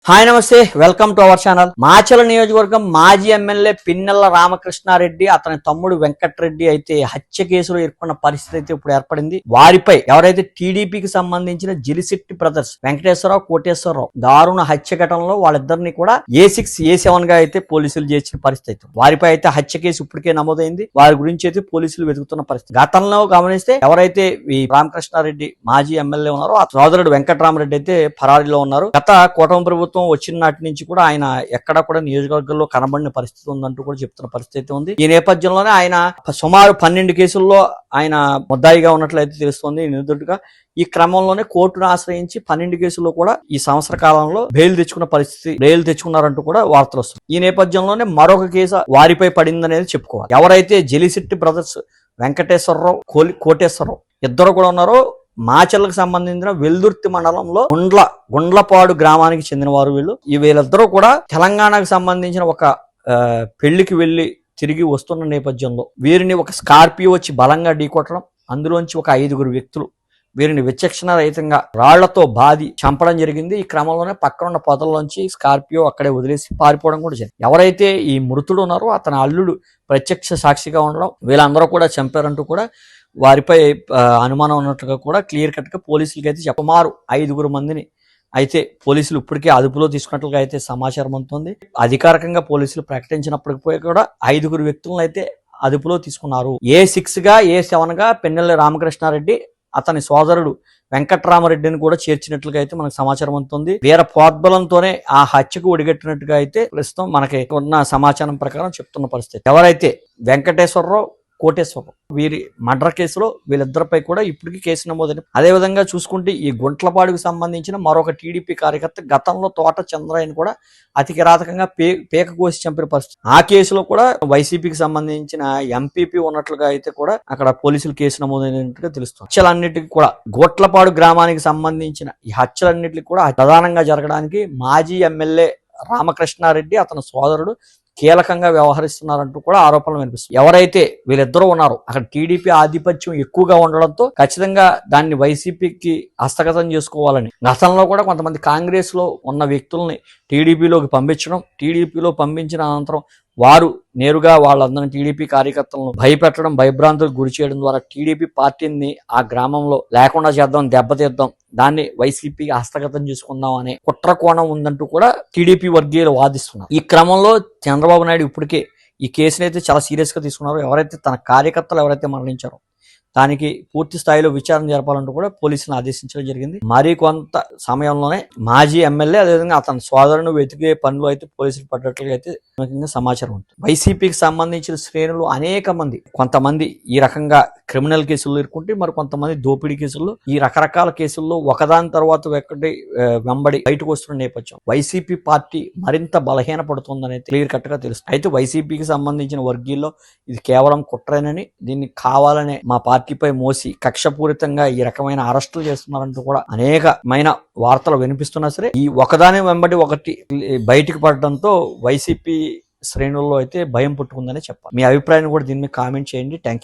Hi నమస్తే, welcome to our channel. Macherla నియోజకవర్గం మాజీ ఎమ్మెల్యే పిన్నెల రామకృష్ణారెడ్డి అతని తమ్ముడు వెంకటరెడ్డి అయితే హత్య కేసులో ఇరుక్కున్న పరిస్థితి అయితే ఇప్పుడు ఏర్పడింది. వారిపై ఎవరైతే టీడీపీకి సంబంధించిన జిలిశెట్టి బ్రదర్స్ వెంకటేశ్వరరావు, కోటేశ్వరరావు దారుణ హత్య ఘటనలో వాళ్ళిద్దరిని కూడా A6, A7 గా అయితే పోలీసులు చేసిన పరిస్థితి. వారిపై అయితే హత్య కేసు ఇప్పటికే నమోదైంది. వారి గురించి అయితే పోలీసులు వెతుకుతున్న పరిస్థితి. గతంలో గమనిస్తే ఎవరైతే ఈ రామకృష్ణారెడ్డి మాజీ ఎమ్మెల్యే ఉన్నారో ఆ సోదరుడు వెంకటరామరెడ్డి అయితే పరారీలో ఉన్నారు. గత కూటమి ప్రభుత్వం వచ్చిన నాటి నుంచి కూడా ఆయన ఎక్కడ కూడా నియోజకవర్గంలో కనబడిన పరిస్థితి ఉందంటూ కూడా చెప్తున్న పరిస్థితి ఉంది. ఈ నేపథ్యంలోనే ఆయన సుమారు 12 కేసుల్లో ఆయన ముద్దాయిగా ఉన్నట్లయితే తెలుస్తోంది నిందితుడిగా. ఈ క్రమంలోనే కోర్టును ఆశ్రయించి 12 కేసుల్లో కూడా ఈ సంవత్సర కాలంలో బెయిల్ తెచ్చుకున్నారంటూ కూడా వార్తలు వస్తుంది. ఈ నేపథ్యంలోనే మరొక కేసు వారిపై పడిందనేది చెప్పుకోవాలి. ఎవరైతే జలిశెట్టి బ్రదర్స్ వెంకటేశ్వరరావు, కోటేశ్వరరావు ఇద్దరు కూడా ఉన్నారో మాచర్లకు సంబంధించిన వెల్దుర్తి మండలంలో గుండ్లపాడు గ్రామానికి చెందిన వారు వీళ్ళిద్దరూ కూడా తెలంగాణకు సంబంధించిన ఒక పెళ్లికి వెళ్లి తిరిగి వస్తున్న నేపథ్యంలో వీరిని ఒక స్కార్పియో వచ్చి బలంగా ఢీకొట్టడం, అందులోంచి ఒక 5 వ్యక్తులు వీరిని విచక్షణ రహితంగా రాళ్లతో బాది చంపడం జరిగింది. ఈ క్రమంలోనే పక్కనున్న పొదల్లోంచి స్కార్పియో అక్కడే వదిలేసి పారిపోవడం కూడా జరిగింది. ఎవరైతే ఈ మృతుడు ఉన్నారో అతని అల్లుడు ప్రత్యక్ష సాక్షిగా ఉండడం, వీళ్ళందరూ కూడా చంపారంటూ కూడా వారిపై అనుమానం ఉన్నట్టుగా కూడా క్లియర్ కట్ గా పోలీసులకి అయితే సుమారు 5 మందిని అయితే పోలీసులు ఇప్పటికే అదుపులో తీసుకున్నట్లుగా అయితే సమాచారం అందుతుంది. అధికారికంగా పోలీసులు ప్రకటించినప్పటికీ కూడా 5 వ్యక్తులను అయితే అదుపులో తీసుకున్నారు. A6 గా A7 గా పిన్నెల రామకృష్ణారెడ్డి అతని సోదరుడు వెంకటరామరెడ్డిని కూడా చేర్చినట్లుగా అయితే మనకు సమాచారం అందుతుంది. వీర ప్రోద్బలంతోనే ఆ హత్యకు ఒడిగట్టినట్టుగా అయితే ప్రస్తుతం మనకి ఉన్న సమాచారం ప్రకారం చెప్తున్న పరిస్థితి. ఎవరైతే వెంకటేశ్వరరావు, కోటేశ్వరరావు వీరి మర్డర్ కేసులో వీళ్ళిద్దరిపై కూడా ఇప్పటికీ కేసు నమోదైంది. అదేవిధంగా చూసుకుంటే ఈ గుంట్లపాడుకు సంబంధించిన మరొక టీడీపీ కార్యకర్త గతంలో తోట చంద్రయ్యను కూడా అతి కిరాతకంగా పేక కోసి చంపిన పరిస్థితి. ఆ కేసులో కూడా వైసీపీకి సంబంధించిన ఎంపీపీ ఉన్నట్లుగా అయితే కూడా అక్కడ పోలీసులు కేసు నమోదైనట్టుగా తెలుస్తుంది. హత్యలన్నిటికీ కూడా గుంట్లపాడు గ్రామానికి సంబంధించిన ఈ హత్యలన్నిటికీ కూడా ప్రధానంగా జరగడానికి మాజీ ఎమ్మెల్యే రామకృష్ణారెడ్డి అతని సోదరుడు కీలకంగా వ్యవహరిస్తున్నారంటూ కూడా ఆరోపణలు వినిపిస్తుంది. ఎవరైతే వీళ్ళిద్దరూ ఉన్నారో అక్కడ టీడీపీ ఆధిపత్యం ఎక్కువగా ఉండడంతో ఖచ్చితంగా దాన్ని వైసీపీకి హస్తగతం చేసుకోవాలని గతంలో కూడా కొంతమంది కాంగ్రెస్ లో ఉన్న వ్యక్తుల్ని టీడీపీలోకి టీడీపీలో పంపించిన అనంతరం వారు నేరుగా వాళ్ళందరినీ టీడీపీ కార్యకర్తలను భయపెట్టడం, భయభ్రాంతులకు గురి చేయడం ద్వారా టీడీపీ పార్టీని ఆ గ్రామంలో లేకుండా చేద్దాం, దెబ్బతీద్దాం, దాన్ని వైసీపీ హస్తగతం చేసుకుందాం అనే కుట్ర కోణం ఉందంటూ కూడా టీడీపీ వర్గీయులు వాదిస్తున్నారు. ఈ క్రమంలో చంద్రబాబు నాయుడు ఇప్పటికే ఈ కేసుని అయితే చాలా సీరియస్ గా తీసుకున్నారు. ఎవరైతే తన కార్యకర్తలు ఎవరైతే మరణించారో దానికి పూర్తి స్థాయిలో విచారణ జరపాలంటూ కూడా పోలీసులను ఆదేశించడం జరిగింది. మరి కొంత సమయంలోనే మాజీ ఎమ్మెల్యే అదేవిధంగా అతని సోదరుని వెతికే పనులు అయితే పోలీసులు పడ్డట్లుగా అయితే సమాచారం ఉంటుంది. వైసీపీకి సంబంధించిన శ్రేణులు అనేక మంది, కొంతమంది ఈ రకంగా క్రిమినల్ కేసుల్లో ఇరుక్కుంటే మరి కొంతమంది దోపిడీ కేసుల్లో, ఈ రకరకాల కేసుల్లో ఒకదాని తర్వాత ఒకటి వెంబడి బయటకు వస్తున్న నేపథ్యం వైసీపీ పార్టీ మరింత బలహీన పడుతుందని క్లియర్ కట్ గా తెలుస్తుంది. అయితే వైసీపీకి సంబంధించిన వర్గీయుల్లో ఇది కేవలం కుట్రేనని, దీన్ని కావాలనే మా పార్టీపై మోసి కక్షపూరితంగా ఈ రకమైన అరెస్టులు చేస్తున్నారంటూ కూడా అనేకమైన వార్తలు వినిపిస్తున్నా సరే ఈ ఒకదాని వెంబడి ఒకటి బయటికి పడడంతో వైసీపీ శ్రేణుల్లో అయితే భయం పుట్టుకుందని చెప్పాలి. మీ అభిప్రాయాన్ని కూడా దీన్ని కామెంట్ చేయండి. Thank you.